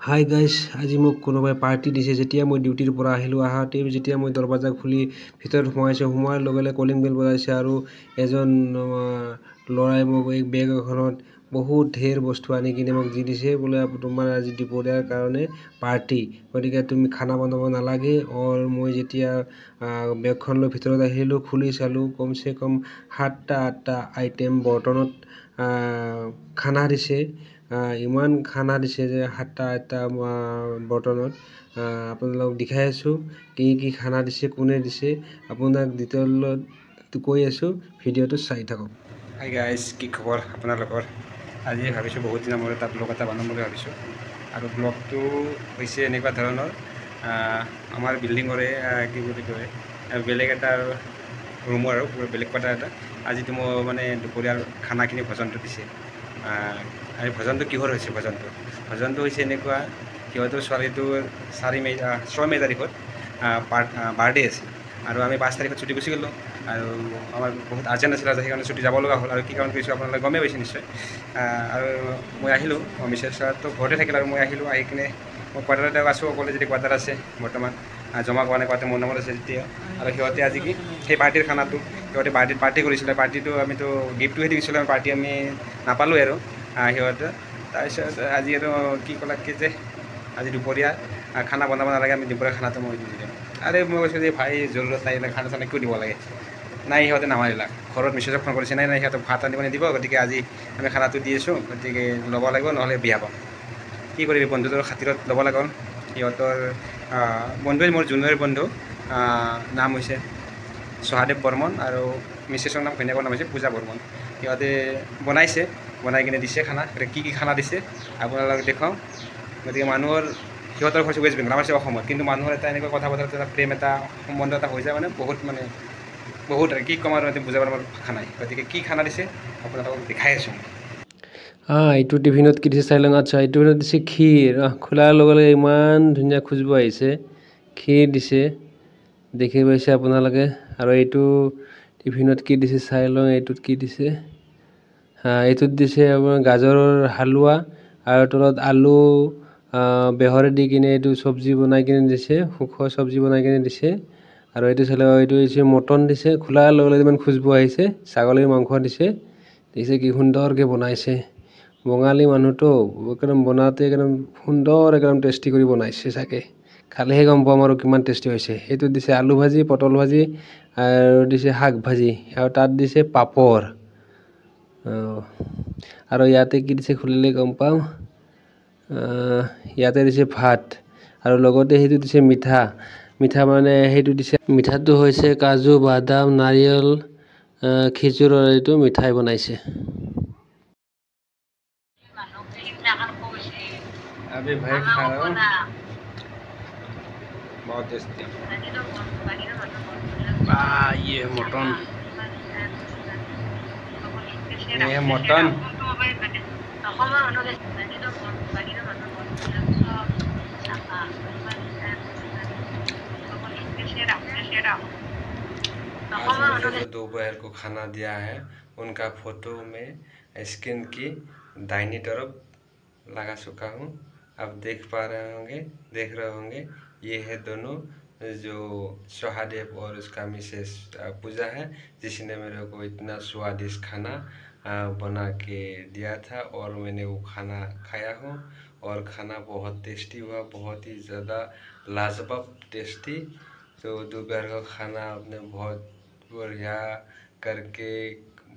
Hi guys, আজি মোক কোনোবাই পাৰ্টি দিছে। যেতিয়া মই ডিউটিৰ পৰা আহিলোঁ, আহাতে যেতিয়া মই দৰৱাজা খুলি ভিতৰত সোমোৱাৰ লগে লগে কলিং বেল বজাইছে আৰু এজন ল'ৰাই মোক এই বেগ এখনত বহুত ঢেৰ বস্তু আনি কিনে মোক দি দিছে। বোলে তোমাৰ আজি দুপৰীয়াৰ কাৰণে পাৰ্টি, গতিকে তুমি খানা বনাব নালাগে। মই যেতিয়া বেগখন লৈ ভিতৰত আহিলোঁ, খুলি চালোঁ, কমচে কম 7টা 8টা আইটেম বৰ্তনত খানা দিছে। ইমান খানা দিছে যে 7টা 8টা বৰ্তনত আপোনালোকক দেখাই আছোঁ কি কি খানা দিছে, কোনে দিছে। আপোনাক ডিটেইলত কৈ আছোঁ, ভিডিঅ'টো চাই থাকক। হাই গাইজ, কি খবৰ আপোনালোকৰ? আজি ভাবিছোঁ বহুত দিনৰ মূৰত এটা ব্লগ এটা বনাম বুলি ভাবিছোঁ। আৰু ব্লগটো হৈছে এনেকুৱা ধৰণৰ, আমাৰ বিল্ডিঙৰে কি বুলি কয় বেলেগ এটা ৰুমৰ আৰু বেলেগ কোৱাৰ্টাৰ এটা। আজিতো মই মানে দুপৰীয়াৰ খানাখিনি ভোজনটো দিছে। আৰু ভোজনটো কিহৰ হৈছে? ভোজনটো হৈছে এনেকুৱা, সিহঁতৰ ছোৱালীটোৰ 6 মে' তাৰিখত বাৰ্থডে আছিল আৰু আমি 5 তাৰিখত ছুটি গুচি গ'লোঁ। আৰু আমাৰ বহুত আৰ্জেণ্ট আছিল, সেইকাৰণে ছুটি যাব লগা হ'ল। আৰু কি কাৰণ কৰিছোঁ আপোনালোকে গমেই পাইছে নিশ্চয়। আৰু মই আহিলোঁ, মিছেছটো ঘৰতে থাকিল আৰু মই আহিলোঁ। আহি কিনে মই কোৱাৰ্টাৰতে আছোঁ, অকলে যদি কোৱাৰ্টাৰ আছে বৰ্তমান, জমা কৰা নাই কোৱাৰ্টাৰ মোৰ নামত আছে তেতিয়া। আৰু সিহঁতে আজি কি সেই পাৰ্টিৰ খানাটো সিহঁতে পাৰ্টি কৰিছিলে। পাৰ্টিটো আমিতো গিফ্টটোহে দিছিলোঁ, পাৰ্টি আমি নাপালোঁ আৰু সিহঁতে। তাৰপিছত আজি আৰু কি ক'লাক কি যে আজি দুপৰীয়া খানা বনাব নালাগে, আমি দুপৰীয়া খানাটো মই দি দিম। আৰে মই কৈছোঁ যে ভাই জৰুৰত নাই, খানা চানা কিয় দিব লাগে? নাই, সিহঁতে নামানিলাক। ঘৰত মিছেছক ফোন কৰিছে, নাই সিহঁতক ভাত আনিব নিদিব, গতিকে আজি আমি খানাটো দি আছোঁ, গতিকে ল'ব লাগিব, নহ'লে বিয়া পাম। কি কৰিবি, বন্ধুটোৰ খাতিৰত ল'ব লাগল। সিহঁতৰ বন্ধুৱে মোৰ জুনিয়ৰ বন্ধু, নাম হৈছে সহাদেৱ বৰ্মন আৰু মিছেছৰ নাম ঘৈণীয়েকৰ নাম হৈছে পূজা বৰ্মন। সিহঁতে বনাই কিনে দিছে খানা। কি কি খানা দিছে আপোনালোকক দেখুৱাওঁ। গতিকে মানুহৰ সিহঁতৰ হৈছে ৱেষ্ট বেংগল, আমাৰ হৈছে অসমত, কিন্তু মানুহৰ এটা এনেকুৱা কথা বতৰা এটা প্ৰেম এটা সম্বন্ধ এটা হৈ যায়, মানে বহুত আৰু কি ক'ম আৰু বুজাব আমাৰ ভাষা নাই। গতিকে কি খানা দিছে আপোনালোকক দেখাই আছোঁ। এইটো টিফিনত কি দিছে চাই লওঁ। আচ্ছা, এইটো টিফিনত দিছে ক্ষীৰ। খোলাৰ লগে লগে ইমান ধুনীয়া খুজবু আহিছে। ক্ষীৰ দিছে, দেখি পাইছে আপোনালোকে। আৰু এইটো টিফিনত কি দিছে চাই লওঁ। এইটোত কি দিছে? এইটোত দিছে আপোনাৰ গাজৰৰ হালোৱা আৰু তলত আলু বেহৰে দি কিনে এইটো চব্জি বনাই কিনে দিছে, সুখোৱা চব্জি বনাই কিনে দিছে। আৰু এইটো চালে এইটো হৈছে মটন দিছে। খোলাৰ লগে লগে ইমান খুজবু আহিছে। ছাগলীৰ মাংস দিছে, দেখিছে কি সুন্দৰকৈ বনাইছে। বঙালী মানুহটো একদম বনাওঁতে একদম সুন্দৰ, একদম টেষ্টি কৰি বনাইছে চাগে। খালেহে গম পাম আৰু কিমান টেষ্টি হৈছে। এইটোত দিছে আলু ভাজি, পটল ভাজি আৰু দিছে শাক ভাজি, আৰু তাত দিছে পাপৰ। আৰু ইয়াতে কি দিছে খুলিলে গম পাম। ইয়াতে দিছে ভাত আৰু লগতে সেইটো দিছে মিঠা মানে সেইটো দিছে। মিঠাটো হৈছে কাজু, বাদাম, নাৰিকল, খেজুৰৰ এইটো মিঠাই বনাইছে। अभी भाई खा रहा हूँ, बहुत टेस्टी। ये है मटन, ये है मटन। आज मुझे जो दोपहर को खाना दिया है उनका फोटो में स्क्रीन की दाहिनी तरफ लगा चुका हूँ। आप देख रहे होंगे ये है दोनों, जो सहादेव और उसका मिसेस पूजा है, जिसने मेरे को इतना स्वादिष्ट खाना बना के दिया था। और मैंने वो खाना खाया हूँ और खाना बहुत टेस्टी हुआ, बहुत ही ज़्यादा लाजवाब टेस्टी। तो दोपहर का खाना आपने बहुत बढ़िया करके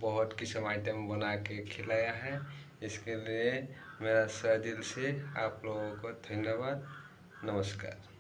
बहुत किस्म आइटम बना के खिलाया है। इसके लिए मेरा सदिल से आप लोगों को धन्यवाद, नमस्कार।